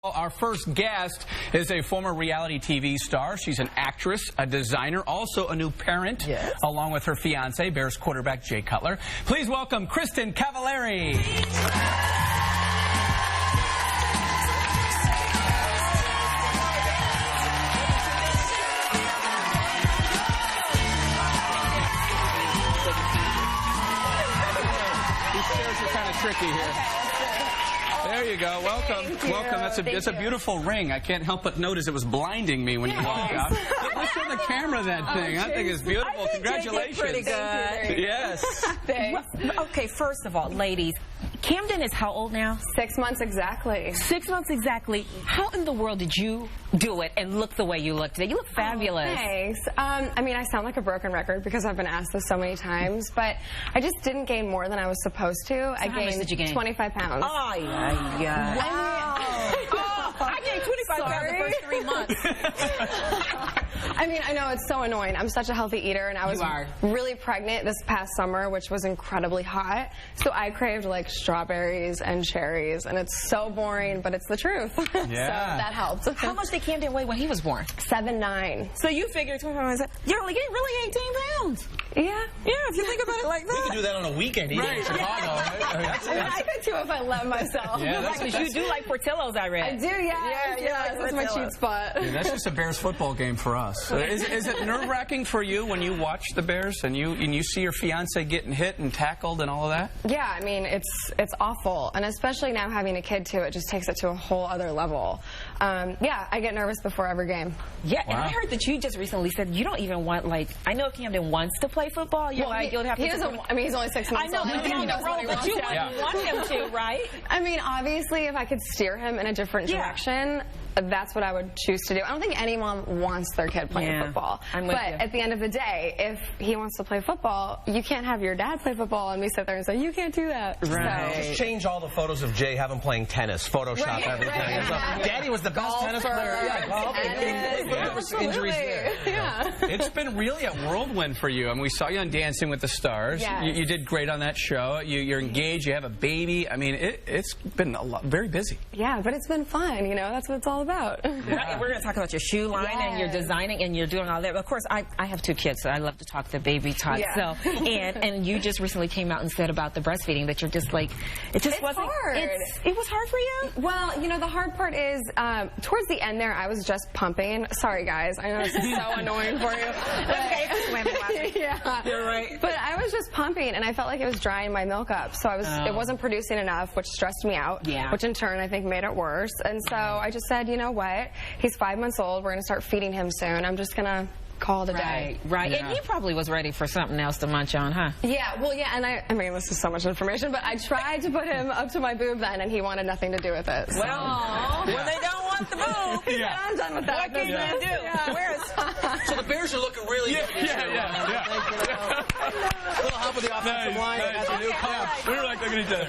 Our first guest is a former reality TV star. She's an actress, a designer, also a new parent, along with her fiance, Bears quarterback Jay Cutler. Please welcome Kristin Cavallari. These stairs are kind of tricky here. There you go. Welcome. Welcome. That's a beautiful ring. I can't help but notice it was blinding me when you walked out. Let's show the camera that thing. I think it's beautiful. Congratulations. Pretty good. Yes. Okay, first of all, ladies, Camden is how old now? 6 months exactly. 6 months exactly. How in the world did you do it and look the way you look today? You look fabulous. Oh, thanks. I mean, I sound like a broken record because I've been asked this so many times, but I just didn't gain more than I was supposed to. So how much did you gain? 25 pounds. Oh, yeah. Wow. I gained 25 pounds the first 3 months. I mean, I know it's so annoying. I'm such a healthy eater, and I was really pregnant this past summer, which was incredibly hot. So I craved like strawberries and cherries, and it's so boring, but it's the truth. Yeah. So that helped. How much did Camden weigh when he was born? 7'9". So you figured 25 pounds. You're like, really 18 pounds. Yeah. Yeah, if you think about it like that. You can do that on a weekend even in Chicago. I could too if I let myself. Yeah, Because you do like Portillo's, I read. I do, yeah. That's my cheap spot. Yeah, that's just a Bears football game for us. Is it nerve-wracking for you when you watch the Bears and you see your fiance getting hit and tackled and all of that? Yeah, I mean, it's awful. And especially now having a kid, too, it just takes it to a whole other level. Yeah, I get nervous before every game. Yeah, and I heard that you just recently said you don't even want, like, I know Camden wants to play football. You'll have to. He doesn't. I mean, he's only 6 months old. I know, but down the road, but you wouldn't want him to, right? I mean, obviously, if I could steer him in a different direction, that's what I would choose to do. I don't think any mom wants their kid playing football. But at the end of the day, if he wants to play football, you can't have your dad play football and we sit there and say, you can't do that. Right. So, just change all the photos of Jay, have him playing tennis, Photoshop everything. So, Daddy was the best tennis player. Yeah, golf. There was injuries there. Yeah. It's been really a whirlwind for you. I mean, we saw you on Dancing with the Stars. Yes. You did great on that show. You're engaged. You have a baby. I mean, it's been very busy. Yeah, but it's been fun. You know, that's what it's all about. Right. We're going to talk about your shoe line and your designing and you're doing all that. But of course, I have 2 kids, so I love to talk to baby talk. Yeah. So, and you just recently came out and said about the breastfeeding that you're just like, it just wasn't hard. It was hard for you? Well, you know, the hard part is towards the end there, I was just pumping. Sorry, guys. I know this is so annoying for you. Yeah. You're right. But I was just pumping, and I felt like it was drying my milk up. So it wasn't producing enough, which stressed me out. Yeah. Which in turn, I think, made it worse. And so I just said, you know what? He's 5 months old. We're going to start feeding him soon. I'm just going to call it a day. Right. Yeah. And he probably was ready for something else to munch on, huh? Yeah, well, yeah, and I mean, this is so much information, but I tried to put him up to my boob then, and he wanted nothing to do with it. So. Well, when they don't want the boob, I'm done with that. what can you do? Yeah. Where is... So the Bears are looking really good. Yeah. A little help with the offensive line. We were like looking at each other.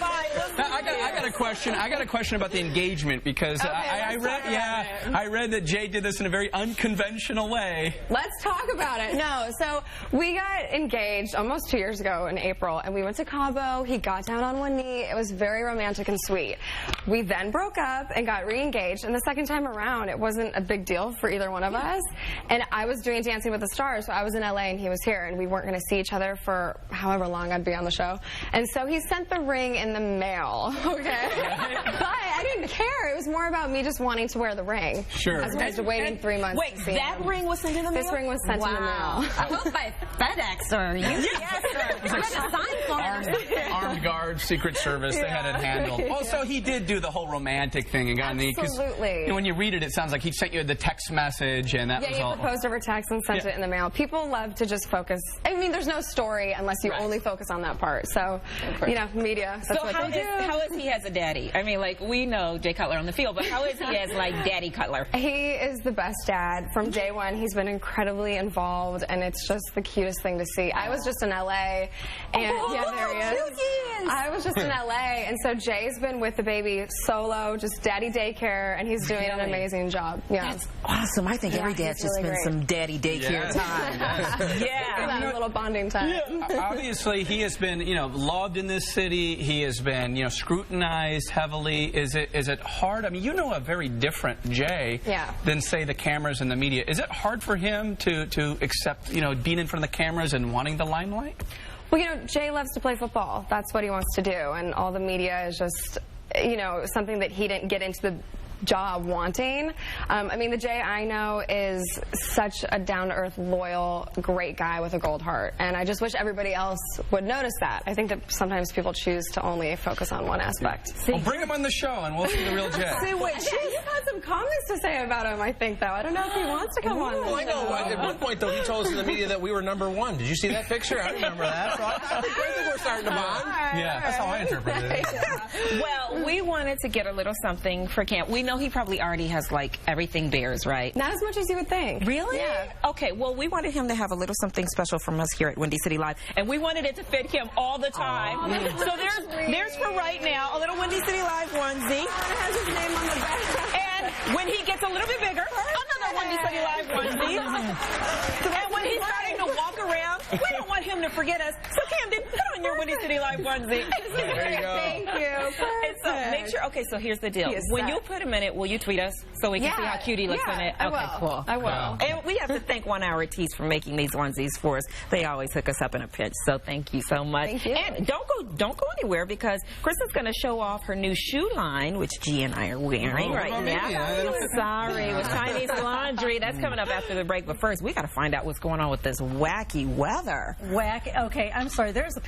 Now, I got a question. I got a question about the engagement because I read that Jay did this in a very unconventional way. Let's talk about it. No, so we got engaged almost 2 years ago in April, and we went to Cabo. He got down on one knee. It was very romantic and sweet. We then broke up and got re-engaged, and the second time around, it wasn't a big deal for either one of us. And I was doing Dancing with the Stars, so I was in LA and he was here, and we weren't going to see each other for however long I'd be on the show. And so he sent the ring in the mail, okay? But I didn't care. It was more about me just wanting to wear the ring. Sure. As opposed to waiting 3 months Wait, to see that him. ring was sent in the mail? This ring was sent in the mail. I hope by FedEx or Armed guards, Secret Service, they had it handled. Also, he did do the whole romantic thing and got on the... Absolutely. When you read it, it sounds like he sent you the text message and that was all... Yeah, he proposed over text and sent it in the mail. People love to just focus. I mean, there's no story unless you only focus on that part. So, you know, media, that's what they do. How is he as a daddy? I mean, like, we know Jay Cutler on the field, but how is he as, like, Daddy Cutler? He is the best dad. From day one, he's been incredibly involved, and it's just the cutest thing to see. I was just in LA, and there he is. I was just in LA, and so Jay's been with the baby solo, just daddy daycare, and he's doing an amazing job. Yeah. That's awesome. I think every dad should spend some daddy daycare time. That little bonding time. Obviously, he has been, loved in this city. He has been, scrutinized heavily. Is it hard? I mean, you know a very different Jay than, say, the cameras and the media. Is it hard for him to accept, being in front of the cameras and wanting the limelight? Well, Jay loves to play football. That's what he wants to do, and all the media is just, something that he didn't get into the job wanting. I mean, the Jay I know is such a down-to-earth, loyal, great guy with a gold heart, and I just wish everybody else would notice that. I think that sometimes people choose to only focus on one aspect. Well, bring him on the show, and we'll see the real Jay. You've had some comments to say about him, I think, though. I don't know if he wants to come on. Well, I know. At one point, though, he told us in the media that we were #1. Did you see that picture? I remember that. So I think we're starting to bond. Yeah, that's how I interpreted it. Well, we wanted to get a little something for camp. We know he probably already has, like, everything Bears, right? Not as much as you would think. Really? Yeah. Okay, well, we wanted him to have a little something special from us here at Windy City Live, and we wanted it to fit him all the time. So there's for right now a little Windy City Live onesie. It has his name on the back. And when he gets a little bit bigger, another Windy City Live onesie. And when he's starting to walk around, we don't want him to forget us. So Camden, put on your Windy City Live onesie. There you go. Thank you. And so make sure, okay, so here's the deal. When you put him in it, will you tweet us so we can see how cute he looks in it? Okay, cool. I will. And we have to thank 1 Hour Tees for making these onesies for us. They always hook us up in a pinch. So thank you so much. Thank you. And don't go anywhere, because Kristen's going to show off her new shoe line, which G and I are wearing right now. Sorry, with Chinese laundry. That's coming up after the break. But first, we got to find out what's going on with this wacky weather. Okay, I'm sorry. There's a